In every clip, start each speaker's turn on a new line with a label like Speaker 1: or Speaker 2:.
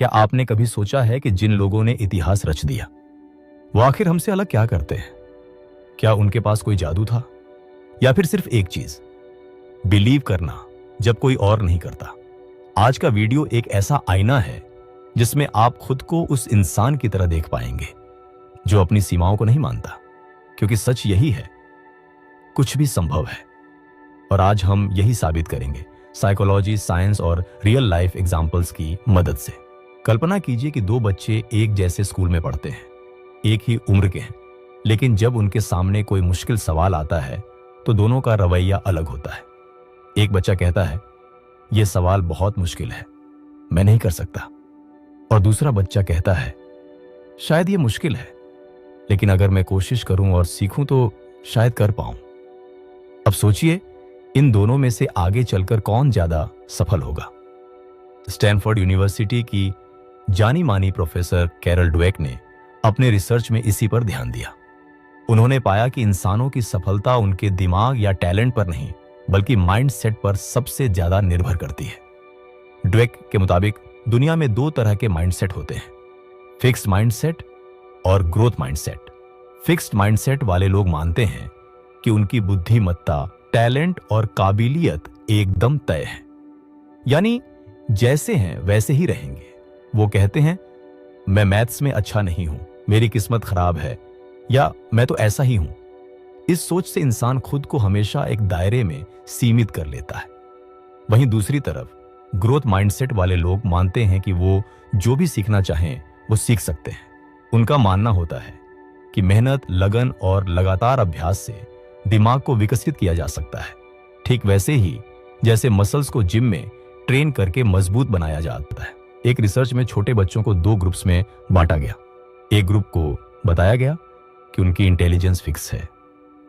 Speaker 1: क्या आपने कभी सोचा है कि जिन लोगों ने इतिहास रच दिया वो आखिर हमसे अलग क्या करते हैं? क्या उनके पास कोई जादू था, या फिर सिर्फ एक चीज, बिलीव करना जब कोई और नहीं करता? आज का वीडियो एक ऐसा आईना है जिसमें आप खुद को उस इंसान की तरह देख पाएंगे जो अपनी सीमाओं को नहीं मानता, क्योंकि सच यही है, कुछ भी संभव है। और आज हम यही साबित करेंगे साइकोलॉजी, साइंस और रियल लाइफ एग्जाम्पल्स की मदद से। कल्पना कीजिए कि दो बच्चे एक जैसे स्कूल में पढ़ते हैं, एक ही उम्र के हैं, लेकिन जब उनके सामने कोई मुश्किल सवाल आता है तो दोनों का रवैया अलग होता है। एक बच्चा कहता है, यह सवाल बहुत मुश्किल है, मैं नहीं कर सकता। और दूसरा बच्चा कहता है, शायद यह मुश्किल है, लेकिन अगर मैं कोशिश करूं और सीखूं तो शायद कर पाऊं। अब सोचिए, इन दोनों में से आगे चलकर कौन ज्यादा सफल होगा? स्टैनफोर्ड यूनिवर्सिटी की जानी मानी प्रोफेसर कैरल ड्वेक ने अपने रिसर्च में इसी पर ध्यान दिया। उन्होंने पाया कि इंसानों की सफलता उनके दिमाग या टैलेंट पर नहीं, बल्कि माइंडसेट पर सबसे ज्यादा निर्भर करती है। ड्वेक के मुताबिक दुनिया में दो तरह के माइंडसेट होते हैं, फिक्स्ड माइंडसेट और ग्रोथ माइंडसेट। फिक्स्ड माइंडसेट वाले लोग मानते हैं कि उनकी बुद्धिमत्ता, टैलेंट और काबिलियत एकदम तय है, यानी जैसे हैं वैसे ही रहेंगे। वो कहते हैं, मैं मैथ्स में अच्छा नहीं हूं, मेरी किस्मत खराब है, या मैं तो ऐसा ही हूं। इस सोच से इंसान खुद को हमेशा एक दायरे में सीमित कर लेता है। वहीं दूसरी तरफ ग्रोथ माइंडसेट वाले लोग मानते हैं कि वो जो भी सीखना चाहें वो सीख सकते हैं। उनका मानना होता है कि मेहनत, लगन और लगातार अभ्यास से दिमाग को विकसित किया जा सकता है, ठीक वैसे ही जैसे मसल्स को जिम में ट्रेन करके मजबूत बनाया जाता है। एक रिसर्च में छोटे बच्चों को दो ग्रुप्स में बांटा गया। एक ग्रुप को बताया गया कि उनकी इंटेलिजेंस फिक्स है,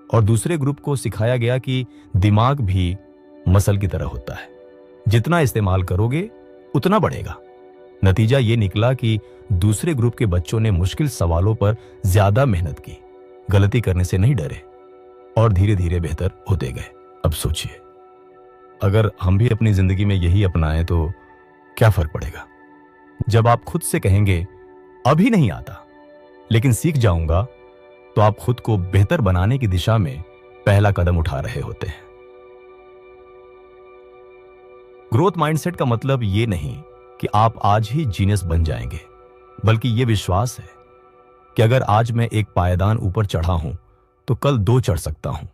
Speaker 1: और दूसरे ग्रुप को सिखाया गया कि दिमाग भी मसल की तरह होता है, जितना इस्तेमाल करोगे उतना बढ़ेगा। नतीजा ये निकला कि दूसरे ग्रुप के बच्चों ने मुश्किल सवालों पर ज्यादा मेहनत की, गलती करने से नहीं डरे और धीरे धीरे बेहतर होते गए। अब सोचिए, अगर हम भी अपनी जिंदगी में यही अपनाएं तो क्या फर्क पड़ेगा? जब आप खुद से कहेंगे, अभी नहीं आता लेकिन सीख जाऊंगा, तो आप खुद को बेहतर बनाने की दिशा में पहला कदम उठा रहे होते हैं। ग्रोथ माइंडसेट का मतलब ये नहीं कि आप आज ही जीनियस बन जाएंगे, बल्कि यह विश्वास है कि अगर आज मैं एक पायदान ऊपर चढ़ा हूं तो कल दो चढ़ सकता हूं,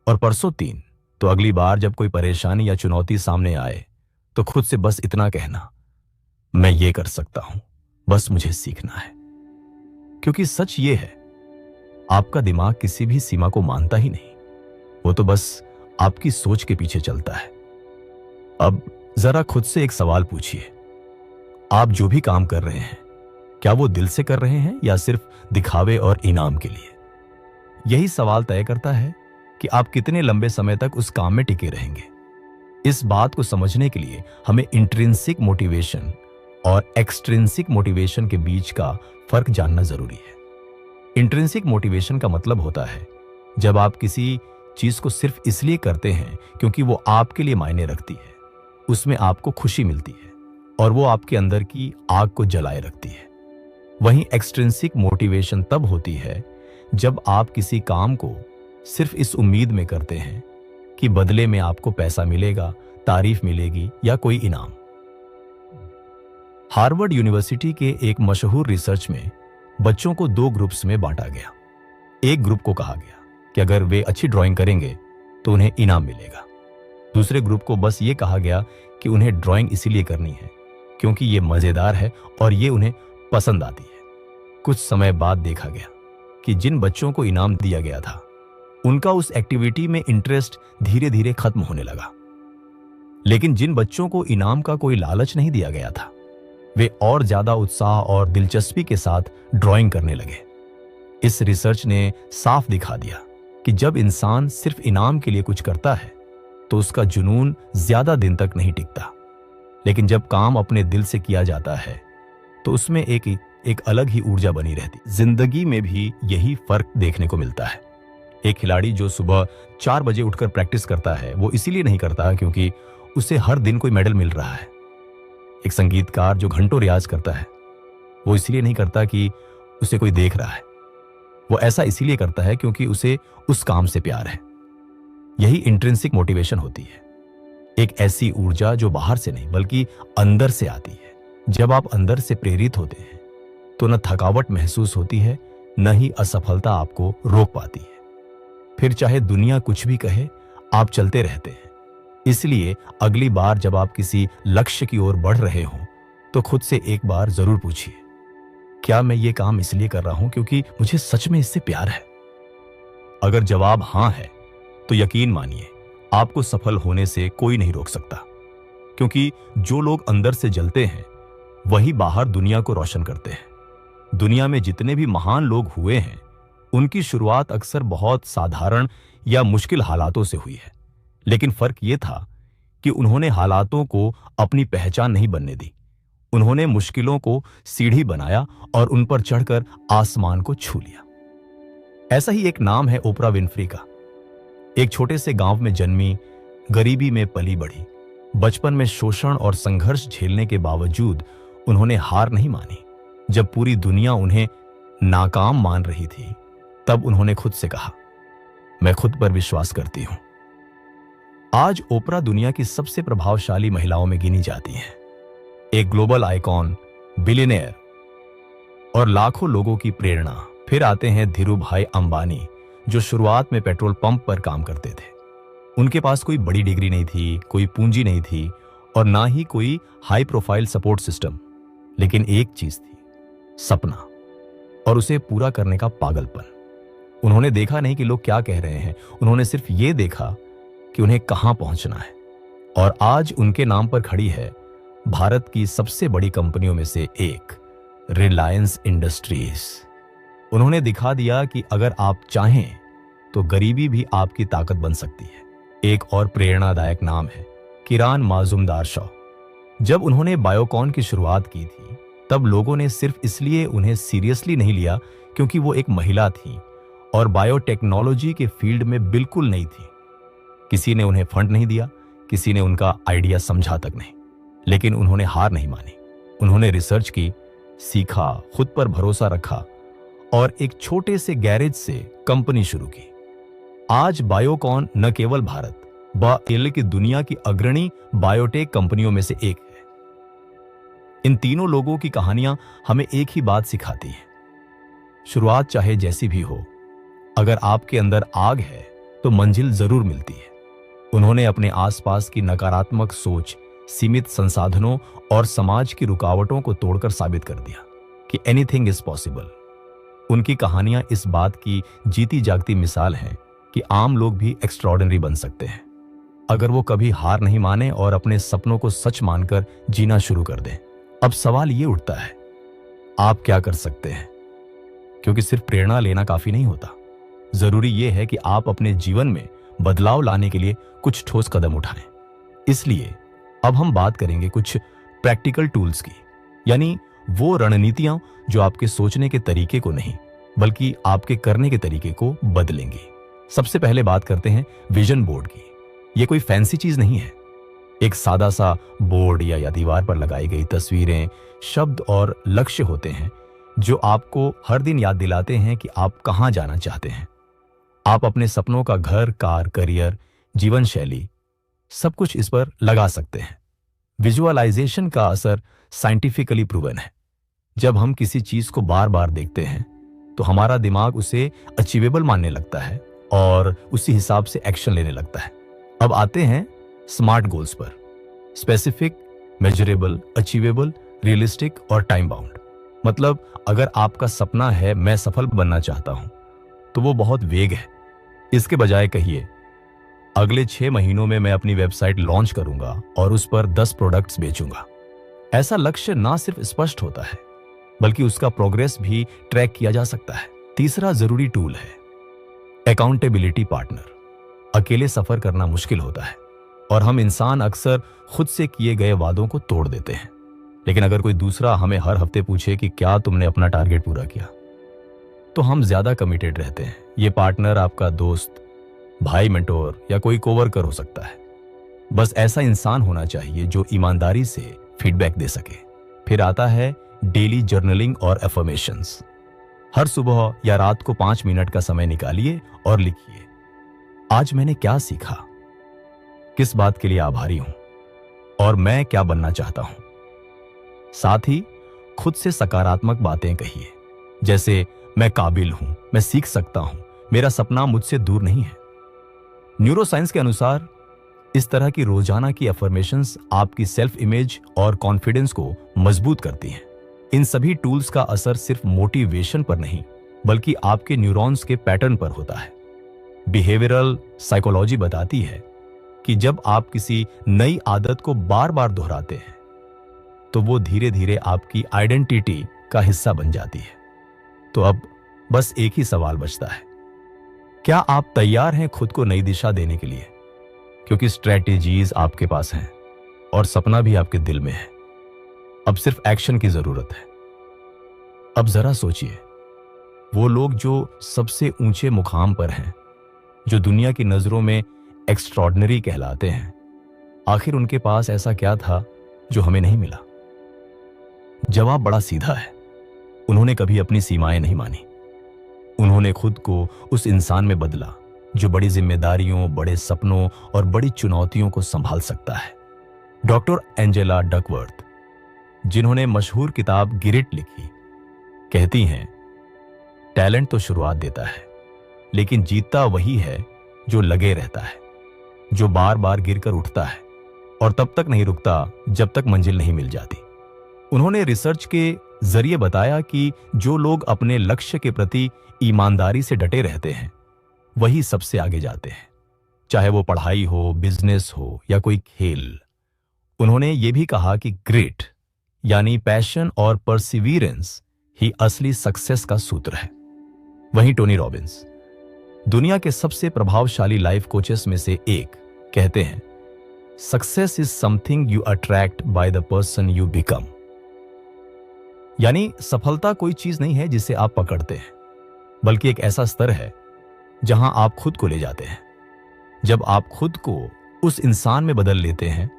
Speaker 1: और परसों तीन। तो अगली बार जब कोई परेशानी या चुनौती सामने आए तो खुद से बस इतना कहना, मैं ये कर सकता हूं, बस मुझे सीखना है। क्योंकि सच ये है, आपका दिमाग किसी भी सीमा को मानता ही नहीं, वो तो बस आपकी सोच के पीछे चलता है। अब जरा खुद से एक सवाल पूछिए, आप जो भी काम कर रहे हैं, क्या वो दिल से कर रहे हैं या सिर्फ दिखावे और इनाम के लिए? यही सवाल तय करता है कि आप कितने लंबे समय तक उस काम में टिके रहेंगे। इस बात को समझने के लिए हमें इंट्रिंसिक मोटिवेशन और एक्सट्रिंसिक मोटिवेशन के बीच का फर्क जानना जरूरी है। इंट्रिंसिक मोटिवेशन का मतलब होता है जब आप किसी चीज को सिर्फ इसलिए करते हैं क्योंकि वो आपके लिए मायने रखती है, उसमें आपको खुशी मिलती है और वो आपके अंदर की आग को जलाए रखती है। वहीं एक्सट्रिंसिक मोटिवेशन तब होती है जब आप किसी काम को सिर्फ इस उम्मीद में करते हैं कि बदले में आपको पैसा मिलेगा, तारीफ मिलेगी या कोई इनाम। हार्वर्ड यूनिवर्सिटी के एक मशहूर रिसर्च में बच्चों को दो ग्रुप्स में बांटा गया। एक ग्रुप को कहा गया कि अगर वे अच्छी ड्राइंग करेंगे तो उन्हें इनाम मिलेगा। दूसरे ग्रुप को बस ये कहा गया कि उन्हें ड्राइंग इसीलिए करनी है क्योंकि ये मजेदार है और ये उन्हें पसंद आती है। कुछ समय बाद देखा गया कि जिन बच्चों को इनाम दिया गया था, उनका उस एक्टिविटी में इंटरेस्ट धीरे धीरे खत्म होने लगा। लेकिन जिन बच्चों को इनाम का कोई लालच नहीं दिया गया था, वे और ज्यादा उत्साह और दिलचस्पी के साथ ड्राइंग करने लगे। इस रिसर्च ने साफ दिखा दिया कि जब इंसान सिर्फ इनाम के लिए कुछ करता है तो उसका जुनून ज्यादा दिन तक नहीं टिकता, लेकिन जब काम अपने दिल से किया जाता है तो उसमें एक अलग ही ऊर्जा बनी रहती। जिंदगी में भी यही फर्क देखने को मिलता है। एक खिलाड़ी जो सुबह 4 बजे उठकर प्रैक्टिस करता है, वो इसीलिए नहीं करता क्योंकि उसे हर दिन कोई मेडल मिल रहा है। एक संगीतकार जो घंटों रियाज करता है, वो इसलिए नहीं करता कि उसे कोई देख रहा है। वो ऐसा इसीलिए करता है क्योंकि उसे उस काम से प्यार है। यही इंट्रिंसिक मोटिवेशन होती है, एक ऐसी ऊर्जा जो बाहर से नहीं बल्कि अंदर से आती है। जब आप अंदर से प्रेरित होते हैं तो न थकावट महसूस होती है, न ही असफलता आपको रोक पाती है। फिर चाहे दुनिया कुछ भी कहे, आप चलते रहते हैं। इसलिए अगली बार जब आप किसी लक्ष्य की ओर बढ़ रहे हों तो खुद से एक बार जरूर पूछिए, क्या मैं ये काम इसलिए कर रहा हूं क्योंकि मुझे सच में इससे प्यार है? अगर जवाब हां है तो यकीन मानिए, आपको सफल होने से कोई नहीं रोक सकता, क्योंकि जो लोग अंदर से जलते हैं वही बाहर दुनिया को रोशन करते हैं। दुनिया में जितने भी महान लोग हुए हैं, उनकी शुरुआत अक्सर बहुत साधारण या मुश्किल हालातों से हुई है, लेकिन फर्क यह था कि उन्होंने हालातों को अपनी पहचान नहीं बनने दी। उन्होंने मुश्किलों को सीढ़ी बनाया और उन पर चढ़कर आसमान को छू लिया। ऐसा ही एक नाम है ओपरा विनफ्री का। एक छोटे से गांव में जन्मी, गरीबी में पली बढ़ी, बचपन में शोषण और संघर्ष झेलने के बावजूद उन्होंने हार नहीं मानी। जब पूरी दुनिया उन्हें नाकाम मान रही थी, तब उन्होंने खुद से कहा, मैं खुद पर विश्वास करती हूं। आज ओपरा दुनिया की सबसे प्रभावशाली महिलाओं में गिनी जाती हैं, एक ग्लोबल आइकॉन, बिलियनियर और लाखों लोगों की प्रेरणा। फिर आते हैं धीरूभाई अंबानी, जो शुरुआत में पेट्रोल पंप पर काम करते थे। उनके पास कोई बड़ी डिग्री नहीं थी, कोई पूंजी नहीं थी और ना ही कोई हाई प्रोफाइल सपोर्ट सिस्टम, लेकिन एक चीज थी, सपना और उसे पूरा करने का पागलपन। उन्होंने देखा नहीं कि लोग क्या कह रहे हैं, उन्होंने सिर्फ ये देखा कि उन्हें कहां पहुंचना है। और आज उनके नाम पर खड़ी है भारत की सबसे बड़ी कंपनियों में से एक, रिलायंस इंडस्ट्रीज। उन्होंने दिखा दिया कि अगर आप चाहें तो गरीबी भी आपकी ताकत बन सकती है। एक और प्रेरणादायक नाम है किरान माजुमदार-शॉ। जब उन्होंने बायोकॉन की शुरुआत की थी, तब लोगों ने सिर्फ इसलिए उन्हें सीरियसली नहीं लिया क्योंकि वो एक महिला थी और बायोटेक्नोलॉजी के फील्ड में बिल्कुल नहीं थी। किसी ने उन्हें फंड नहीं दिया, किसी ने उनका आइडिया समझा तक नहीं, लेकिन उन्होंने हार नहीं मानी। उन्होंने रिसर्च की, सीखा, खुद पर भरोसा रखा और एक छोटे से गैरेज से कंपनी शुरू की। आज बायोकॉन न केवल भारत बल्कि दुनिया की अग्रणी बायोटेक कंपनियों में से एक है। इन तीनों लोगों की कहानियां हमें एक ही बात सिखाती हैं, शुरुआत चाहे जैसी भी हो, अगर आपके अंदर आग है तो मंजिल जरूर मिलती है। उन्होंने अपने आसपास की नकारात्मक सोच, सीमित संसाधनों और समाज की रुकावटों को तोड़कर साबित कर दिया कि एनीथिंग इज पॉसिबल। उनकी कहानियां इस बात की जीती जागती मिसाल हैं कि आम लोग भी एक्स्ट्रॉर्डिनरी बन सकते हैं, अगर वो कभी हार नहीं माने और अपने सपनों को सच मानकर जीना शुरू कर दें। अब सवाल ये उठता है, आप क्या कर सकते हैं? क्योंकि सिर्फ प्रेरणा लेना काफी नहीं होता, जरूरी ये है कि आप अपने जीवन में बदलाव लाने के लिए कुछ ठोस कदम उठाएं। इसलिए अब हम बात करेंगे कुछ प्रैक्टिकल टूल्स की, यानी वो रणनीतियां जो आपके सोचने के तरीके को नहीं बल्कि आपके करने के तरीके को बदलेंगी। सबसे पहले बात करते हैं विजन बोर्ड की। ये कोई फैंसी चीज नहीं है, एक सादा सा बोर्ड या दीवार पर लगाई गई तस्वीरें, शब्द और लक्ष्य होते हैं जो आपको हर दिन याद दिलाते हैं कि आप कहां जाना चाहते हैं। आप अपने सपनों का घर, कार, करियर, जीवन शैली सब कुछ इस पर लगा सकते हैं। विजुअलाइजेशन का असर साइंटिफिकली प्रूवन है। जब हम किसी चीज को बार बार देखते हैं तो हमारा दिमाग उसे अचीवेबल मानने लगता है और उसी हिसाब से एक्शन लेने लगता है। अब आते हैं स्मार्ट गोल्स पर। स्पेसिफिक, मेजरेबल, अचीवेबल, रियलिस्टिक और टाइम बाउंड। मतलब अगर आपका सपना है मैं सफल बनना चाहता हूं, तो वो बहुत वेग है। इसके बजाय कहिए, अगले 6 महीनों में मैं अपनी वेबसाइट लॉन्च करूंगा और उस पर 10 प्रोडक्ट्स बेचूंगा। ऐसा लक्ष्य ना सिर्फ स्पष्ट होता है बल्कि उसका प्रोग्रेस भी ट्रैक किया जा सकता है। तीसरा जरूरी टूल है अकाउंटेबिलिटी पार्टनर। अकेले सफर करना मुश्किल होता है और हम इंसान अक्सर खुद से किए गए वादों को तोड़ देते हैं, लेकिन अगर कोई दूसरा हमें हर हफ्ते पूछे कि क्या तुमने अपना टारगेट पूरा किया, तो हम ज्यादा कमिटेड रहते हैं। ये पार्टनर आपका दोस्त, भाई, मेंटोर या कोई कोवर्कर हो सकता है। बस ऐसा इंसान होना चाहिए जो ईमानदारी से फीडबैक दे सके। फिर आता है डेली जर्नलिंग और एफर्मेशंस। हर सुबह या रात को 5 मिनट का समय निकालिए और लिखिए, आज मैंने क्या सीखा, किस बात के लिए आभारी हूं और मैं क्या बनना चाहता हूं। साथ ही खुद से सकारात्मक बातें कहिए, जैसे मैं काबिल हूं, मैं सीख सकता हूं, मेरा सपना मुझसे दूर नहीं है। न्यूरोसाइंस के अनुसार इस तरह की रोजाना की अफर्मेशंस आपकी सेल्फ इमेज और कॉन्फिडेंस को मजबूत करती हैं। इन सभी टूल्स का असर सिर्फ मोटिवेशन पर नहीं, बल्कि आपके न्यूरॉन्स के पैटर्न पर होता है। बिहेवियरल साइकोलॉजी बताती है कि जब आप किसी नई आदत को बार बार दोहराते हैं तो वो धीरे धीरे आपकी आइडेंटिटी का हिस्सा बन जाती है। तो अब बस एक ही सवाल बचता है, क्या आप तैयार हैं खुद को नई दिशा देने के लिए? क्योंकि स्ट्रेटेजीज आपके पास हैं और सपना भी आपके दिल में है। अब सिर्फ एक्शन की जरूरत है। अब जरा सोचिए, वो लोग जो सबसे ऊंचे मुकाम पर हैं, जो दुनिया की नजरों में एक्स्ट्रॉर्डिनरी कहलाते हैं, आखिर उनके पास ऐसा क्या था जो हमें नहीं मिला? जवाब बड़ा सीधा है, उन्होंने कभी अपनी सीमाएं नहीं मानी। उन्होंने खुद को उस इंसान में बदला जो बड़ी जिम्मेदारियों, बड़े सपनों और बड़ी चुनौतियों को संभाल सकता है। डॉक्टर एंजेला डकवर्थ, जिन्होंने मशहूर किताब गिरिट लिखी, कहती हैं, टैलेंट तो शुरुआत देता है, लेकिन जीतता वही है जो लगे रहता है, जो बार बार गिरकर उठता है और तब तक नहीं रुकता जब तक मंजिल नहीं मिल जाती। उन्होंने रिसर्च के जरिए बताया कि जो लोग अपने लक्ष्य के प्रति ईमानदारी से डटे रहते हैं, वही सबसे आगे जाते हैं, चाहे वो पढ़ाई हो, बिजनेस हो या कोई खेल। उन्होंने ये भी कहा कि ग्रिट यानी पैशन और परसिवियरेंस ही असली सक्सेस का सूत्र है। वहीं टोनी रॉबिन्स, दुनिया के सबसे प्रभावशाली लाइफ कोचेस में से एक, कहते हैं, success is something you attract by the person you become. यानी सफलता कोई चीज नहीं है जिसे आप पकड़ते हैं, बल्कि एक ऐसा स्तर है जहां आप खुद को ले जाते हैं। जब आप खुद को उस इंसान में बदल लेते हैं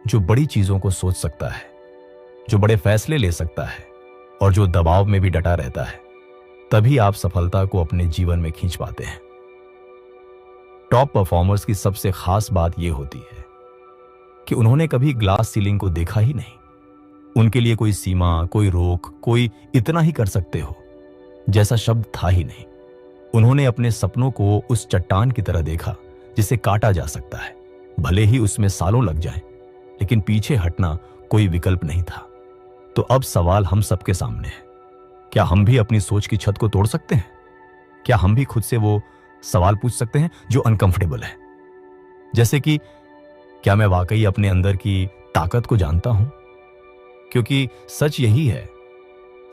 Speaker 1: जो बड़ी चीजों को सोच सकता है, जो बड़े फैसले ले सकता है और जो दबाव में भी डटा रहता है, तभी आप सफलता को अपने जीवन में खींच पाते हैं। टॉप परफॉर्मर्स की सबसे खास बात यह होती है कि उन्होंने कभी ग्लास सीलिंग को देखा ही नहीं। उनके लिए कोई सीमा, कोई रोक, कोई इतना ही कर सकते हो जैसा शब्द था ही नहीं। उन्होंने अपने सपनों को उस चट्टान की तरह देखा जिसे काटा जा सकता है, भले ही उसमें सालों लग जाएं, लेकिन पीछे हटना कोई विकल्प नहीं था। तो अब सवाल हम सबके सामने है, क्या हम भी अपनी सोच की छत को तोड़ सकते हैं? क्या हम भी खुद से वो सवाल पूछ सकते हैं जो अनकंफर्टेबल है? जैसे कि, क्या मैं वाकई अपने अंदर की ताकत को जानता हूं? क्योंकि सच यही है,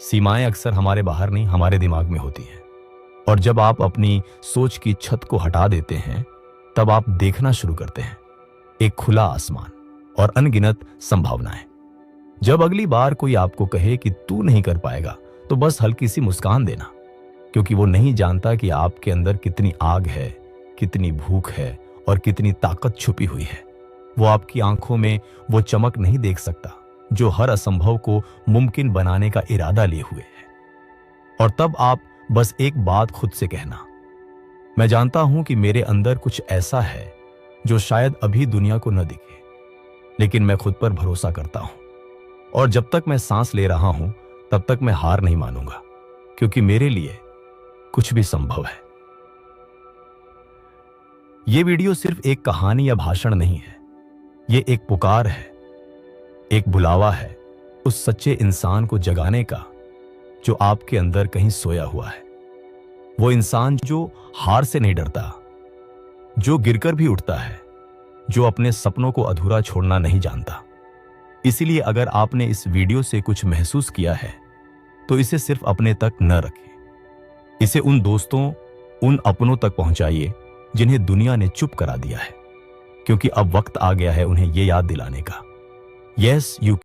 Speaker 1: सीमाएं अक्सर हमारे बाहर नहीं, हमारे दिमाग में होती हैं। और जब आप अपनी सोच की छत को हटा देते हैं, तब आप देखना शुरू करते हैं एक खुला आसमान और अनगिनत संभावनाएं। जब अगली बार कोई आपको कहे कि तू नहीं कर पाएगा, तो बस हल्की सी मुस्कान देना, क्योंकि वो नहीं जानता कि आपके अंदर कितनी आग है, कितनी भूख है और कितनी ताकत छुपी हुई है। वो आपकी आंखों में वो चमक नहीं देख सकता जो हर असंभव को मुमकिन बनाने का इरादा लिए हुए है। और तब आप बस एक बात खुद से कहना, मैं जानता हूं कि मेरे अंदर कुछ ऐसा है जो शायद अभी दुनिया को न दिखे, लेकिन मैं खुद पर भरोसा करता हूं और जब तक मैं सांस ले रहा हूं तब तक मैं हार नहीं मानूंगा, क्योंकि मेरे लिए कुछ भी संभव है। यह वीडियो सिर्फ एक कहानी या भाषण नहीं है, यह एक पुकार है, एक बुलावा है उस सच्चे इंसान को जगाने का जो आपके अंदर कहीं सोया हुआ है। वो इंसान जो हार से नहीं डरता, जो गिरकर भी उठता है, जो अपने सपनों को अधूरा छोड़ना नहीं जानता। इसीलिए अगर आपने इस वीडियो से कुछ महसूस किया है तो इसे सिर्फ अपने तक न रखें, इसे उन दोस्तों, उन अपनों तक पहुंचाइए जिन्हें दुनिया ने चुप करा दिया है, क्योंकि अब वक्त आ गया है उन्हें यह याद दिलाने का, यस यू